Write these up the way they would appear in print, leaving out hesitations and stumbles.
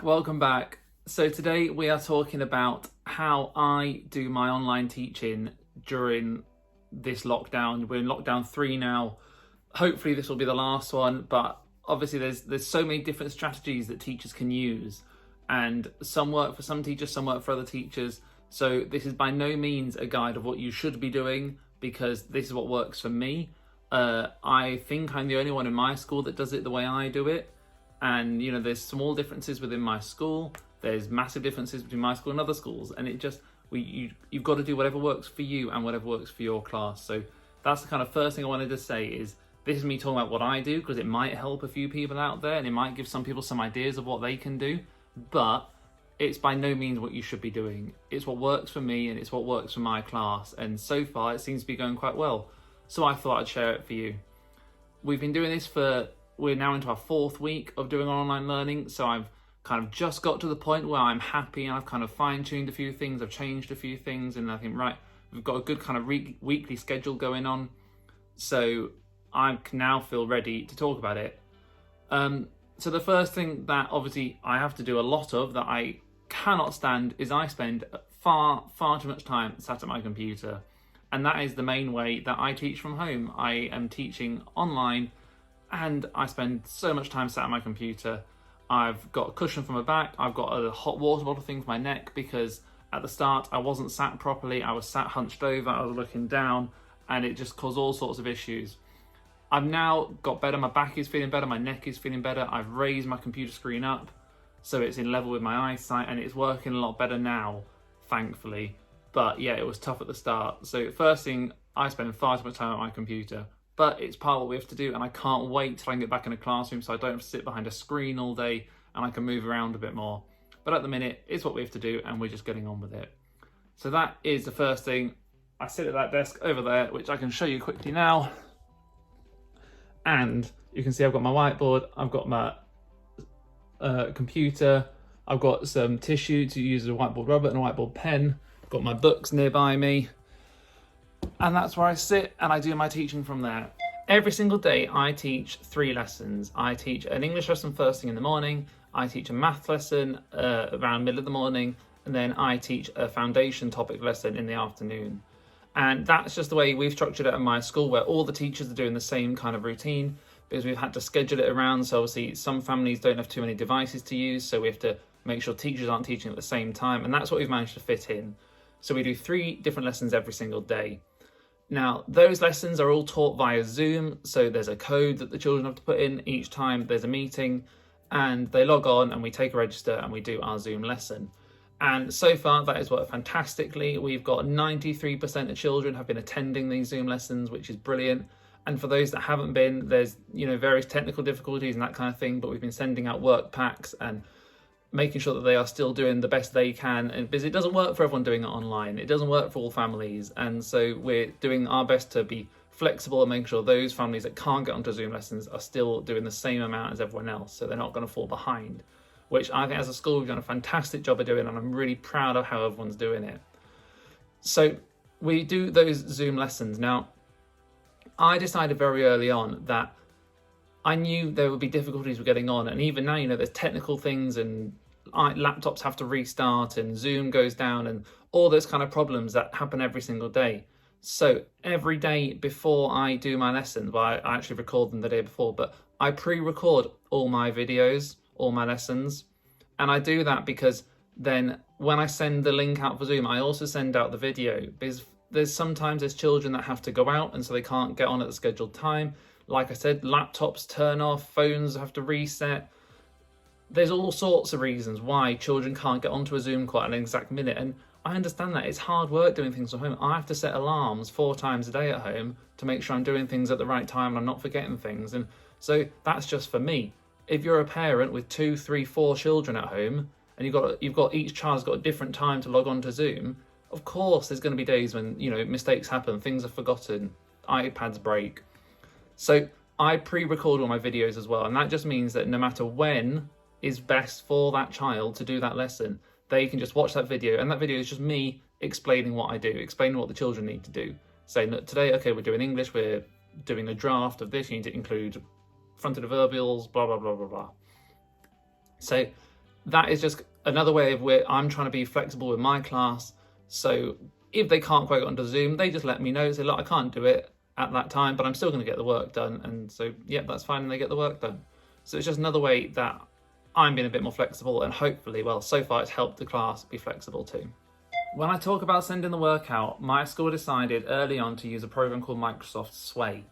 Welcome back. So today we are talking about how I do my online teaching during this lockdown. We're in lockdown 3 now. Hopefully this will be the last one, but obviously there's so many different strategies that teachers can use, and some work for some teachers, some work for other teachers. So this is by no means a guide of what you should be doing, because this is what works for me. I think I'm the only one in my school that does it the way I do it. And there's small differences within my school. There's massive differences between my school and other schools, and it just you've got to do whatever works for you and whatever works for your class. So that's the kind of first thing I wanted to say is this is me talking about what I do, because it might help a few people out there and it might give some people some ideas of what they can do, but it's by no means what you should be doing. It's what works for me and it's what works for my class, and so far it seems to be going quite well. So I thought I'd share it for you. We've been doing this we're now into our 4th week of doing online learning, so I've kind of just got to the point where I'm happy and I've kind of fine-tuned a few things, I've changed a few things, and I think, right, we've got a good kind of weekly schedule going on, so I can now feel ready to talk about it. So the first thing that obviously I have to do a lot of, that I cannot stand, is I spend far too much time sat at my computer, and that is the main way that I teach from home. I am teaching online, and I spend so much time sat at my computer. I've got a cushion for my back, I've got a hot water bottle thing for my neck, because at the start I wasn't sat properly, I was sat hunched over, I was looking down, and it just caused all sorts of issues. I've now got better, my back is feeling better, my neck is feeling better, I've raised my computer screen up so it's in level with my eyesight, and it's working a lot better now, thankfully. But yeah, it was tough at the start. So first thing, I spend far too much time at my computer. But it's part of what we have to do, and I can't wait till I can get back in a classroom so I don't have to sit behind a screen all day and I can move around a bit more. But at the minute, it's what we have to do, and we're just getting on with it. So that is the first thing. I sit at that desk over there, which I can show you quickly now. And you can see I've got my whiteboard, I've got my computer, I've got some tissue to use as a whiteboard rubber and a whiteboard pen, I've got my books nearby me. And that's where I sit and I do my teaching from there. Every single day I teach 3 lessons. I teach an English lesson first thing in the morning, I teach a math lesson around middle of the morning, and then I teach a foundation topic lesson in the afternoon. And that's just the way we've structured it at my school, where all the teachers are doing the same kind of routine, because we've had to schedule it around. So obviously some families don't have too many devices to use, so we have to make sure teachers aren't teaching at the same time, and that's what we've managed to fit in. So we do 3 different lessons every single day. Now, those lessons are all taught via Zoom, so there's a code that the children have to put in each time there's a meeting, and they log on and we take a register and we do our Zoom lesson. And so far that has worked fantastically. We've got 93% of children have been attending these Zoom lessons, which is brilliant. And for those that haven't been, there's various technical difficulties and that kind of thing, but we've been sending out work packs and making sure that they are still doing the best they can, and because it doesn't work for everyone doing it online, it doesn't work for all families, and so we're doing our best to be flexible and making sure those families that can't get onto Zoom lessons are still doing the same amount as everyone else, so they're not going to fall behind, which I think as a school we've done a fantastic job of doing, and I'm really proud of how everyone's doing it. So we do those Zoom lessons. Now, I decided very early on that I knew there would be difficulties with getting on, and even now, there's technical things, and laptops have to restart, and Zoom goes down, and all those kind of problems that happen every single day. So every day before I do my lessons, well, I actually record them the day before, but I pre-record all my videos, all my lessons, and I do that because then when I send the link out for Zoom, I also send out the video, because sometimes there's children that have to go out, and so they can't get on at the scheduled time. Like I said, laptops turn off, phones have to reset. There's all sorts of reasons why children can't get onto a Zoom call at an exact minute, and I understand that. It's hard work doing things from home. I have to set alarms 4 times a day at home to make sure I'm doing things at the right time and I'm not forgetting things, and so that's just for me. If you're a parent with 2, 3, 4 children at home, and you've got each child's got a different time to log on to Zoom, of course there's going to be days when mistakes happen, things are forgotten, iPads break. So I pre-record all my videos as well, and that just means that no matter when is best for that child to do that lesson, they can just watch that video, and that video is just me explaining what I do, explaining what the children need to do. Saying that today, okay, we're doing English, we're doing a draft of this, you need to include fronted adverbials, blah, blah, blah, blah, blah. So that is just another way of where I'm trying to be flexible with my class. So if they can't quite get onto Zoom, they just let me know, say, look, I can't do it at that time, but I'm still going to get the work done. And so, yeah, that's fine, and they get the work done. So it's just another way that I'm being a bit more flexible, and hopefully, well, so far it's helped the class be flexible too. When I talk about sending the work out, my school decided early on to use a program called Microsoft Sway.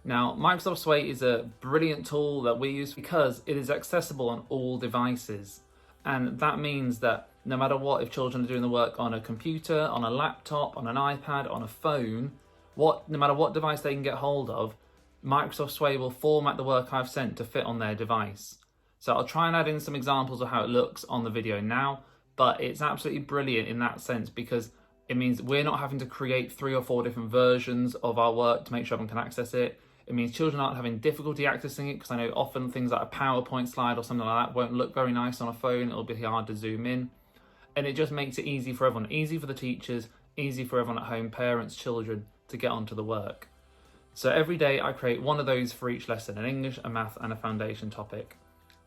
Now, Microsoft Sway is a brilliant tool that we use because it is accessible on all devices. And that means that no matter what, if children are doing the work on a computer, on a laptop, on an iPad, on a phone, no matter what device they can get hold of, Microsoft Sway will format the work I've sent to fit on their device. So I'll try and add in some examples of how it looks on the video now, but it's absolutely brilliant in that sense because it means we're not having to create 3 or 4 different versions of our work to make sure everyone can access it. It means children aren't having difficulty accessing it, because I know often things like a PowerPoint slide or something like that won't look very nice on a phone. It'll be hard to zoom in. And it just makes it easy for everyone, easy for the teachers, easy for everyone at home, parents, children, to get onto the work. So every day I create one of those for each lesson, an English, a math and a foundation topic.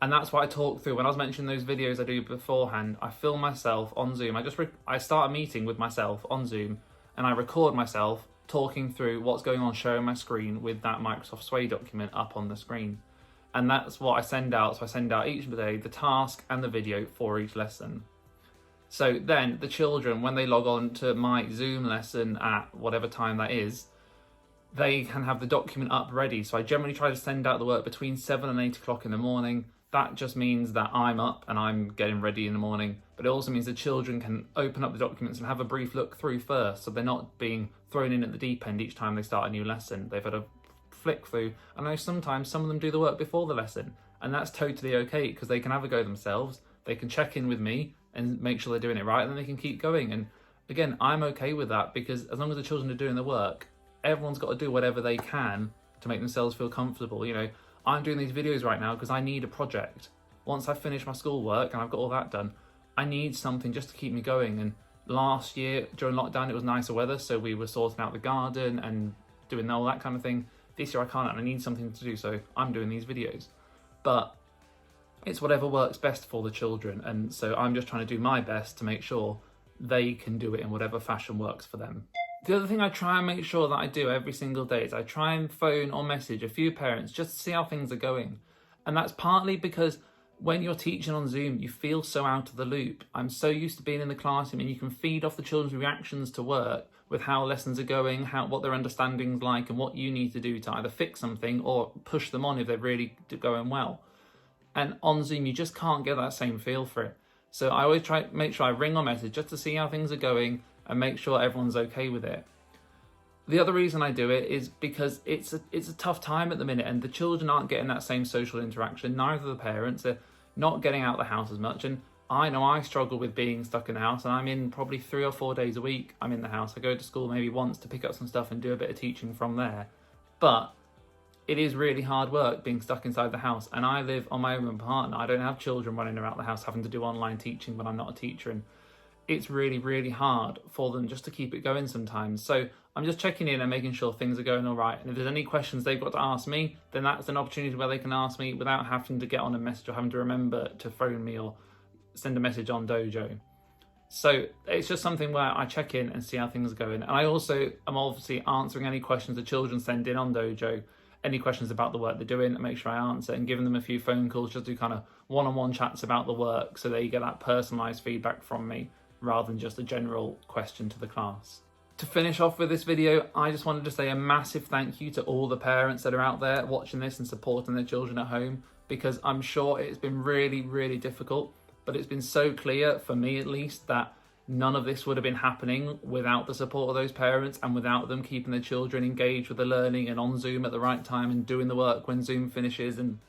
And that's what I talk through. When I was mentioning those videos I do beforehand, I film myself on Zoom. I start a meeting with myself on Zoom and I record myself talking through what's going on, showing my screen with that Microsoft Sway document up on the screen. And that's what I send out. So I send out each day the task and the video for each lesson. So then the children, when they log on to my Zoom lesson at whatever time that is, they can have the document up ready. So I generally try to send out the work between 7 and 8 o'clock in the morning. That just means that I'm up and I'm getting ready in the morning. But it also means the children can open up the documents and have a brief look through first. So they're not being thrown in at the deep end each time they start a new lesson. They've had a flick through. I know sometimes some of them do the work before the lesson. And that's totally okay because they can have a go themselves. They can check in with me and make sure they're doing it right. And then they can keep going. And again, I'm okay with that because as long as the children are doing the work, everyone's got to do whatever they can to make themselves feel comfortable. You know, I'm doing these videos right now because I need a project. Once I finish my schoolwork and I've got all that done, I need something just to keep me going. And last year during lockdown, it was nicer weather, so we were sorting out the garden and doing all that kind of thing. This year I can't, and I need something to do, so I'm doing these videos. But it's whatever works best for the children, and so I'm just trying to do my best to make sure they can do it in whatever fashion works for them. The other thing I try and make sure that I do every single day is I try and phone or message a few parents just to see how things are going. And that's partly because when you're teaching on Zoom, you feel so out of the loop. I'm so used to being in the classroom and you can feed off the children's reactions to work with how lessons are going, what their understanding's like, and what you need to do to either fix something or push them on if they're really going well. And on Zoom, you just can't get that same feel for it. So I always try to make sure I ring or message just to see how things are going and make sure everyone's okay with it. The other reason I do it is because it's a tough time at the minute and the children aren't getting that same social interaction, neither the parents, they're not getting out of the house as much. And I know I struggle with being stuck in the house, and I'm in probably 3 or 4 days a week. I'm in the house. I go to school maybe once to pick up some stuff and do a bit of teaching from there. But it is really hard work being stuck inside the house, and I live on my own with my partner. I don't have children running around the house having to do online teaching when I'm not a teacher, and it's really, really hard for them just to keep it going sometimes. So I'm just checking in and making sure things are going all right. And if there's any questions they've got to ask me, then that's an opportunity where they can ask me without having to get on a message or having to remember to phone me or send a message on Dojo. So it's just something where I check in and see how things are going. And I also am obviously answering any questions the children send in on Dojo, any questions about the work they're doing, and make sure I answer, and giving them a few phone calls just to kind of one-on-one chats about the work so they get that personalised feedback from me rather than just a general question to the class. To finish off with this video, I just wanted to say a massive thank you to all the parents that are out there watching this and supporting their children at home, because I'm sure it's been really, really difficult, but it's been so clear, for me at least, that none of this would have been happening without the support of those parents and without them keeping their children engaged with the learning and on Zoom at the right time and doing the work when Zoom finishes. And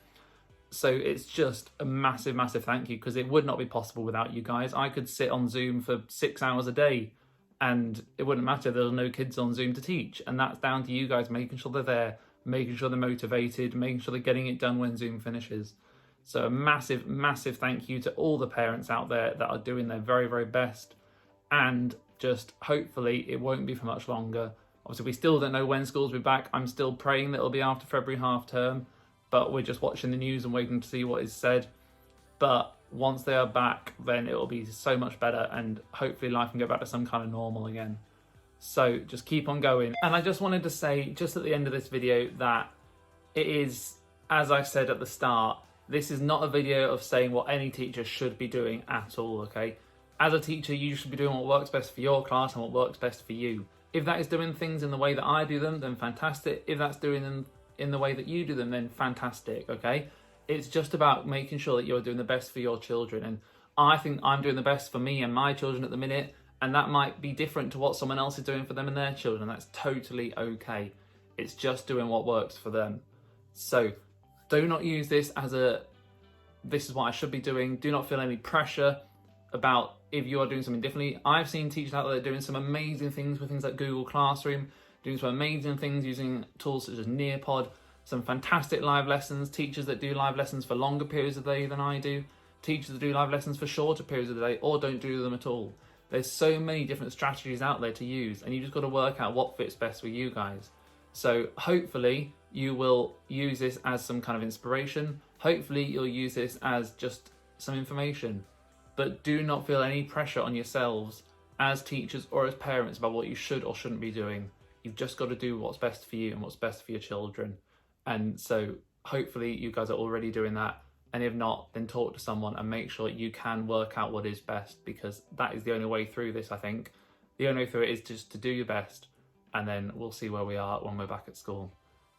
so it's just a massive, massive thank you, because it would not be possible without you guys. I could sit on Zoom for 6 hours a day and it wouldn't matter. There were no kids on Zoom to teach. And that's down to you guys making sure they're there, making sure they're motivated, making sure they're getting it done when Zoom finishes. So a massive, massive thank you to all the parents out there that are doing their very, very best. And just hopefully it won't be for much longer. Obviously, we still don't know when schools will be back. I'm still praying that it'll be after February half term, but we're just watching the news and waiting to see what is said. But once they are back, then it will be so much better, and hopefully life can go back to some kind of normal again. So just keep on going. And I just wanted to say, just at the end of this video, that it is, as I said at the start, this is not a video of saying what any teacher should be doing at all, okay? As a teacher, you should be doing what works best for your class and what works best for you. If that is doing things in the way that I do them, then fantastic. If that's doing them in the way that you do them, then fantastic, okay? It's just about making sure that you're doing the best for your children. And I think I'm doing the best for me and my children at the minute, and that might be different to what someone else is doing for them and their children. That's totally okay. It's just doing what works for them. So do not use this as this is what I should be doing. Do not feel any pressure about if you are doing something differently. I've seen teachers out there doing some amazing things with things like Google Classroom, doing some amazing things using tools such as Nearpod, some fantastic live lessons, teachers that do live lessons for longer periods of the day than I do, teachers that do live lessons for shorter periods of the day or don't do them at all. There's so many different strategies out there to use, and you just got to work out what fits best for you guys. So hopefully you will use this as some kind of inspiration. Hopefully you'll use this as just some information. But do not feel any pressure on yourselves as teachers or as parents about what you should or shouldn't be doing. You've just got to do what's best for you and what's best for your children. And so hopefully you guys are already doing that. And if not, then talk to someone and make sure you can work out what is best, because that is the only way through this, I think. The only way through it is just to do your best, and then we'll see where we are when we're back at school.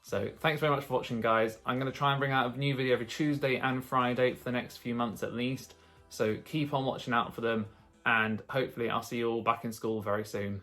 So thanks very much for watching, guys. I'm going to try and bring out a new video every Tuesday and Friday for the next few months at least. So keep on watching out for them, and hopefully I'll see you all back in school very soon.